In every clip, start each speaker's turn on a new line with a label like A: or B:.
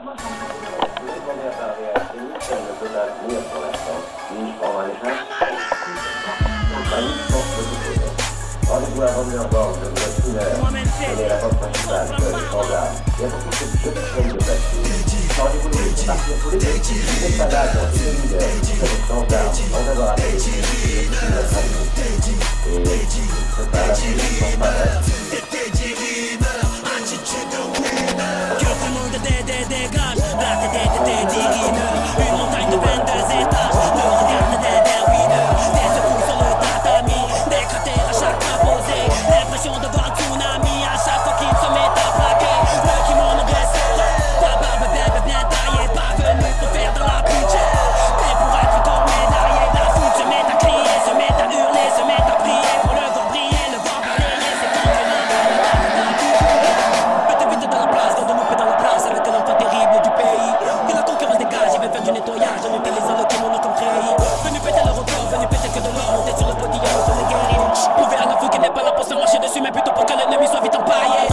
A: Rendez-vous à revenir bord de votre une heure. Prenez la porte principale, standard. Il y a beaucoup de petites chaînes de papier. Rendez-vous de partir tous les deux. Vous n'êtes pas là dans une demi-heure. Vous êtes standard, sans avoir appelé. Et vous ne serez pas là sans paraître.
B: Que tout le monde dégage. Là une montagne de 22 étages. Le moderne des winners. Des secours sur le tatami. Des cratères à chaque pas posé. L'impression de voir un tsunami à chaque fois qu'il se met à plaquer. Le kimono blessé. Ta barbe bien taillée. Pas venu pour faire de la budget. Mais pour être encore médaillé. La foule se met à crier, se met à hurler, se met à prier. Pour le voir briller, le voir balayer. C'est quand tu mettez vite dans la place, dans de louper dans la place. Avec un enfant terrible du pays. Et la concurrence dégage, ils veulent faire du nettoyage en utilisant le kimono comme treillis. Venu péter le record, venu péter que de l'or. Monter sur le podium, sur les guerriers. Prouver à la foule qu'elle n'est pas là pour se marcher dessus, mais plutôt pour que l'ennemi soit vite empaillé.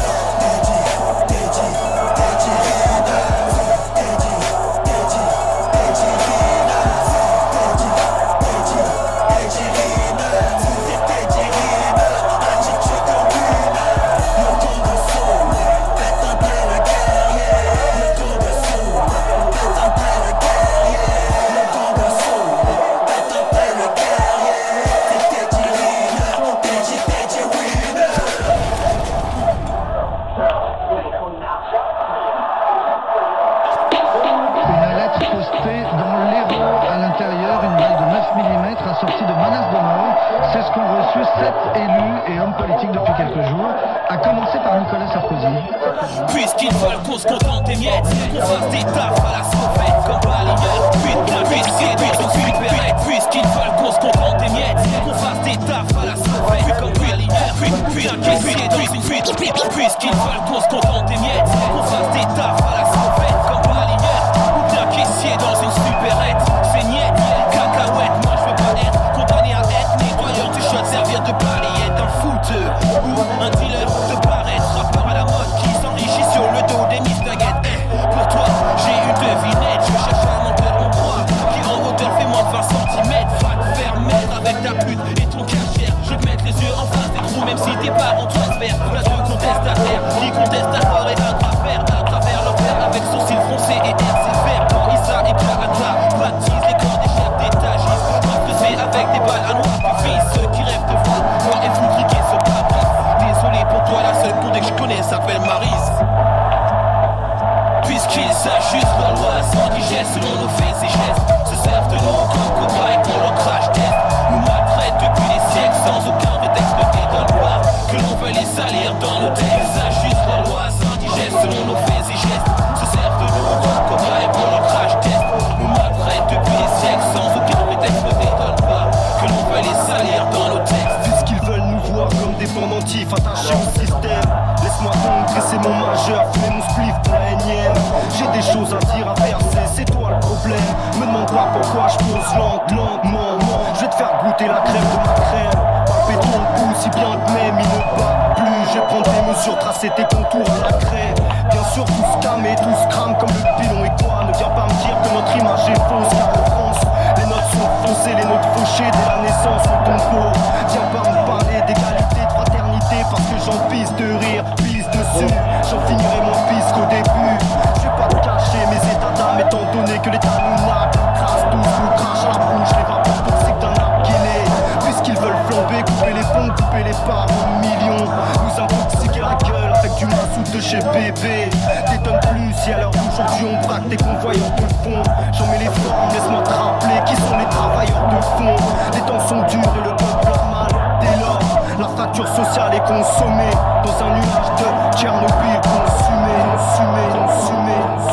C: Assorti de menaces de mort, c'est ce qu'ont reçu 7 élus et hommes politiques depuis quelques jours, à commencer par Nicolas Sarkozy.
B: Puisqu'ils veulent qu'on se contente des miettes, qu'on fasse des tartes à la sauvette comme balayeur. Puisqu'ils veulent qu'on se contente des miettes, qu'on fasse des tartes à la sauvette comme balayeur. Puisqu'ils veulent qu'on se contente des miettes, qu'on fasse des tartes à la sauvette comme balayeur. Ou bien caissier dans une supérette, c'est niet, cacahuète. Moi je veux pas être condamné à être nettoyeur du shot, servir de balayette, un footeur ou un dealer de paraître, rappeur à la mode qui s'enrichit sur le dos des mistaguettes. Pour toi j'ai une devinette, je cherche un monteur hongrois qui en hauteur fait moins de 20 cm. Va te faire mettre avec ta pute et ton cachère. Je vais te mettre les yeux en face des trous même si t'es pas en transfert. Place de contestataire qui conteste à tort et à travers leur verre avec sourcils froncés et air sévère. Quand Issa et Karata baptisent les corps des chefs d'étagistes, avec des balles à noir du fils, ceux qui rêvent de voir noir et foutriquer ce pare-brise. Désolé pour toi, la seule condé que je connais s'appelle Maryse. Puisqu'ils ajustent la loi sans digeste selon nos faits et gestes, se servent de nous comme cobayes pour leur crash test. Nous maltraitent depuis des siècles sans aucun prétexte ne dédonne pas que l'on veut les salir dans nos textes. Ils ajustent la loi sans digeste selon nos faits et gestes, se servent de nous comme cobayes pour leur crash test. Nous maltraitent depuis des siècles sans aucun prétexte ne dédonne pas que l'on veut les salir dans nos textes.
D: Puisqu'ils veulent nous voir comme des pendentifs attachés au système, laisse-moi donc dresser mon majeur, fumer mon spliff pour la énième. J'ai des choses à dire, à verser, c'est toi le problème. Me demande pas pourquoi je pose lentement. Je vais te faire goûter la crème de ma crème. Palper ton pouls si bien que même il ne bat plus. Je vais prendre des mesures, tracer tes contours à la craie. Bien sûr tout se calme et tout se crame comme le pilon et toi. Ne viens pas me dire que notre image est fausse, car en France les notes sont faussées, les notes fauchées dès la naissance au tombeau. Viens pas me parler d'égalité, de fraternité, parce que j'en pisse de rire, pisse dessus. J'en finirai moins pisse qu'au début. Je vais pas te cacher mes états d'âme, étant donné que l'état nous nappe. Crasse tous, nous crache à la bouche les vapeurs toxiques d'un arbre guiné. Puisqu'ils veulent flamber, couper les ponts, couper les parts en millions, nous intoxiquer la gueule avec du mazout de chez bébé. T'étonnes plus si à l'heure d'aujourd'hui on braque des convoyeurs de fond. J'en mets les formes, laisse-moi te rappeler qui sont les travailleurs de fond. Les temps sont durs et le peuple a mal. Dès lors, la fracture sociale est consommée dans un nuage de Tchernobyl consumé.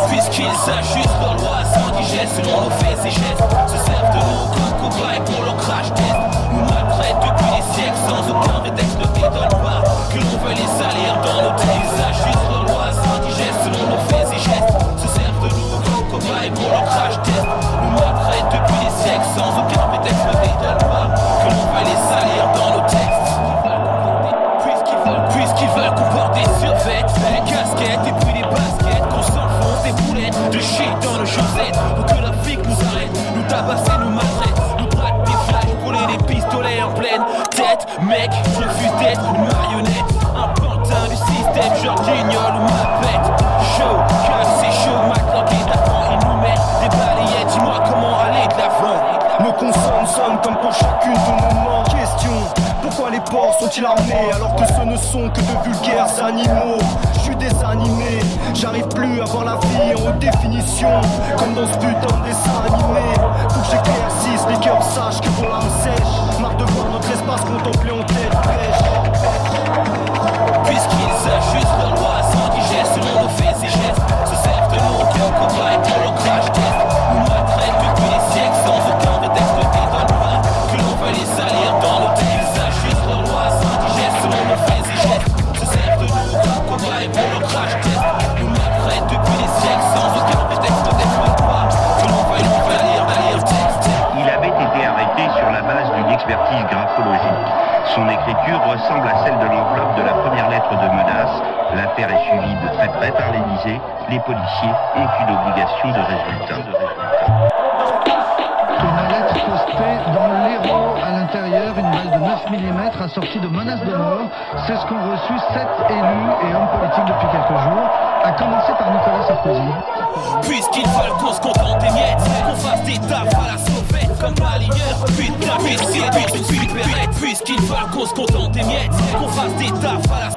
B: Puisqu'ils ajustent leur loi sans digeste selon nos faits et gestes, se servent de nous comme cobayes pour leur crash test. Nous maltraitent depuis des siècles sans aucun prétexte ne dédonne pas que l'on veut les salir dans nos textes. Ils ajustent leur loi sans digeste selon nos faits et gestes, se servent de nous comme cobayes pour leur crash test. Nous maltraitent depuis des siècles sans aucun prétexte ne dédonne pas que l'on veut les salir dans nos textes. Puisqu'ils veulent qu'on porte des survêtements, des casquettes et puis des baskets, qu'on s'enfonce des boulettes. de shit dans le chaussettes. Pour que la flic nous arrête, nous tabasser, nous maltraite. Nous braque des flashs, brûler des pistolets en pleine tête. Mec, je refuse d'être une marionnette. Un pantin du système, genre Guignol ou ma pète. Chaud, calme, c'est chaud, ma clanquette d'avant. Ils nous mettent des balayettes, dis-moi comment aller de l'avant.
D: Nos consonnes sonnent comme pour chacune de nos mains. Question, pourquoi les porcs sont-ils armés alors que ce ne sont que de vulgaires animaux? Je suis désanimé, j'arrive plus à voir la vie en haute définition. Comme dans ce putain de dessin animé. Faut que j'éclaircisse, les cœurs sachent que vos larmes sèchent. Marre de voir notre espace contemplé en tête fraîche.
B: Puisqu'ils ajustent leur loi sans digeste selon nos faits et gestes, se servent de nos cœurs cobayes pour leur crash test. Nous maltraitent depuis des siècles sans aucun prétexte dédonnement que l'on veut les salir dans le texte. Ils ajustent leur loi sans digeste selon nos faits et gestes, se servent de nos cœurs cobayes pour leur crash test. Nous maltraitent depuis des siècles sans aucun prétexte dédonnement que l'on veut les salir dans le texte.
E: Il avait été arrêté sur la base d'une expertise graphologique. Son écriture ressemble à celle de l'enveloppe de la première lettre de menace. L'affaire est suivie de très près par l'Élysée. Les policiers ont une obligation de résultat.
C: Une lettre postée dans l'Hérault à l'intérieur, une balle de 9 mm assortie de menaces de mort. C'est ce qu'ont reçu 7 élus et hommes politiques depuis quelques jours, à commencer par Nicolas Sarkozy.
B: Puisqu'ils veulent qu'on se contente des miettes, qu'on fasse des taffes à la sauvette comme balayeur. Putain, puisqu'ils veulent qu'on se contente des miettes, qu'on fasse des taffes à la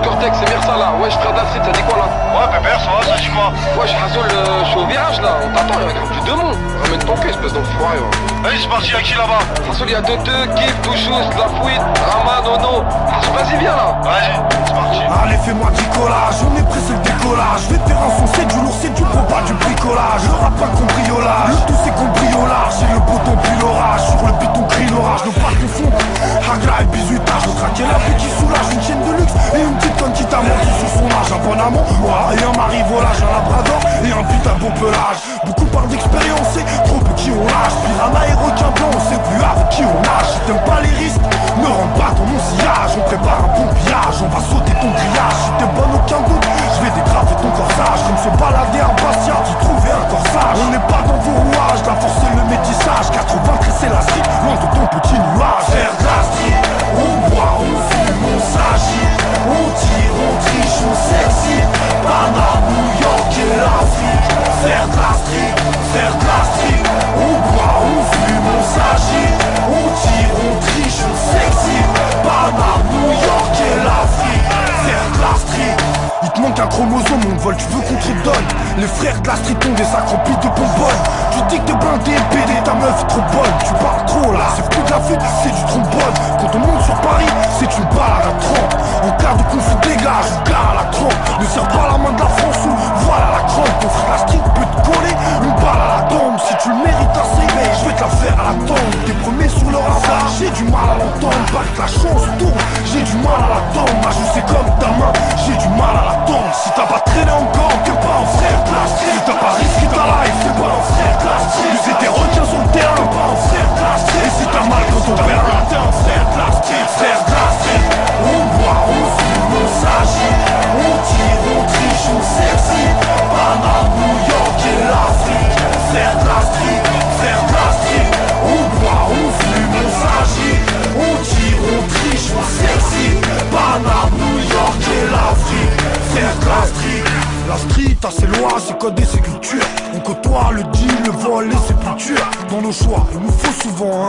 F: Cortex, c'est Mirsa là, wesh frère d'Astrid, ça dit quoi là?
G: Ouais Pépère, ça va, ça dit quoi?
F: Wesh Hassoul, je suis au virage là, on t'attend, il y a plus de monde. Ramène ton cul, espèce d'enfoiré.
G: Vas-y, c'est parti, y'a qui là-bas?
F: Hassoul, il y a Tete, Kif, Touchous, La Fouine, Rama, Nono. Hassoul, vas-y, viens là.
G: Vas-y, c'est parti.
D: Allez, fais-moi du collage, on est pressé le décollage. Je vais te faire un son, c'est du lourd, c'est du gros, pas du bricolage. Le rap, pas le cambriolage, le tout c'est cambriolage. J'ai le bouton puis l'orage, sur le piton crie l'orage. Ne pas confondre, Hagra et bizutage. Je traquais la vie qui soulage, une chaîne de luxe et une petite conne qui t'a menti sur son âge. Un bon amant, moi et un mari volage, un labrador et un putain de beau pelage. Beaucoup parlent d'expérience et trop peu qui on lâche. Piranha et requin blanc, on sait plus avec qui on nage. Si t'aimes pas les risques, ne rentre pas dans mon sillage. On prépare un bon pillage, on va sauter ton grillage. Si t'es bonne, aucun doute, je vais dégrafer ton corsage. Comme se balader un patient, d'y trouver un corsage. On n'est pas dans vos rouages, la force c'est le métissage. 80 c'est la street, loin de ton petit nuage. Faire de la street, on boit, on fume, on s'agit. On tire, on triche, on s'excite. Panama, New York et l'Afrique. Faire de la street, faire de la street. On boit, on fume, on s'agit. On tire, on triche, on s'excite. Panama, New York et l'Afrique. Faire de la street. Il te manque un chromosome, on te vole, tu veux qu'on te le donne. Les frères de la street ont des sacs remplis de bonbonnes. Tu dis que t'es blindé, pédé, ta meuf est trop bonne. Tu parles trop là, c'est plus de la fuite, c'est du trombone. Quand on monte sur Paris, c'est une balade à 30. En cas de conflit, dégage, ou gare à la trompe. Ne serre pas la main de la France ou voilà la crampe. Ton frère de la street peut te coller une balle à la tombe. Si tu le mérites assez, je vais te la faire à la tombe. T'es premier sur le radar, j'ai du mal à l'entendre. Pas que la chance tourne, j'ai du mal à la tombe. Ma joue c'est comme ta main, j'ai du mal à la tombe. Si t'as pas traîné encore, t'es pas un frère de la street. Si t'as pas risqué ta life, t'es pas un frère de la street. Nous étais requins sur le terrain, t'es pas un frère de la street. Et si t'as mal quand on perd un, t'es un frère de la street. Frère de la street, on boit, on fume, on s'agit. On tire, on triche, on s'excite. Panama, New York et l'Afrique. Frère de la street, frère de la street. On boit, on fume, on s'agit. On tire, on triche, on s'excite. Panama, New York et l'Afrique. Frère de la street. La street a ses lois, ses codes et ses cultures. On côtoie le deal, le vol, les sépultures. Dans nos choix, il nous faut souvent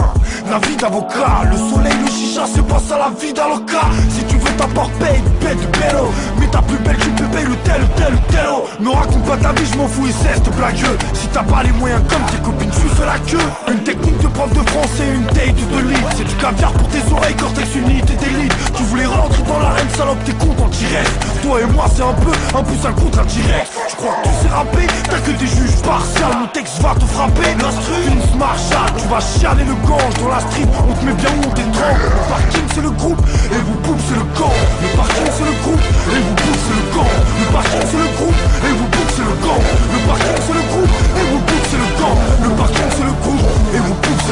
D: la vie d'avocat. Le soleil, le chicha, c'est pas ça la vie d'avocat. Si tu veux ta part, paye de bello. Mais ta plus belle, tu peux payer le tel. Me raconte pas ta vie, je m'en fous et cesse de blagueux. Si t'as pas les moyens comme tes copines, tu fais la queue. Une technique de prof de français, une date de lead. C'est du caviar pour tes oreilles, cortex unité d'élite. Tu voulais rentrer dans l'arène, salope, t'es content, t'y restes. Toi et moi, c'est un peu un contre indirect. Tu crois que tu sais rapper, t'as que des juges partials. Mon texte va te frapper, Vince Marshall. Tu vas chialer le gange dans la street, on te met bien où on t'étrangle. Le parking c'est le groupe, et vous poupe c'est le camp. Le parking c'est le groupe, et vous poupe c'est le camp. Le parking c'est le groupe, et vous poupe c'est le camp. Le parking c'est le groupe, et vous poupe c'est le camp. Le parking c'est le groupe, et vous poupe c'est le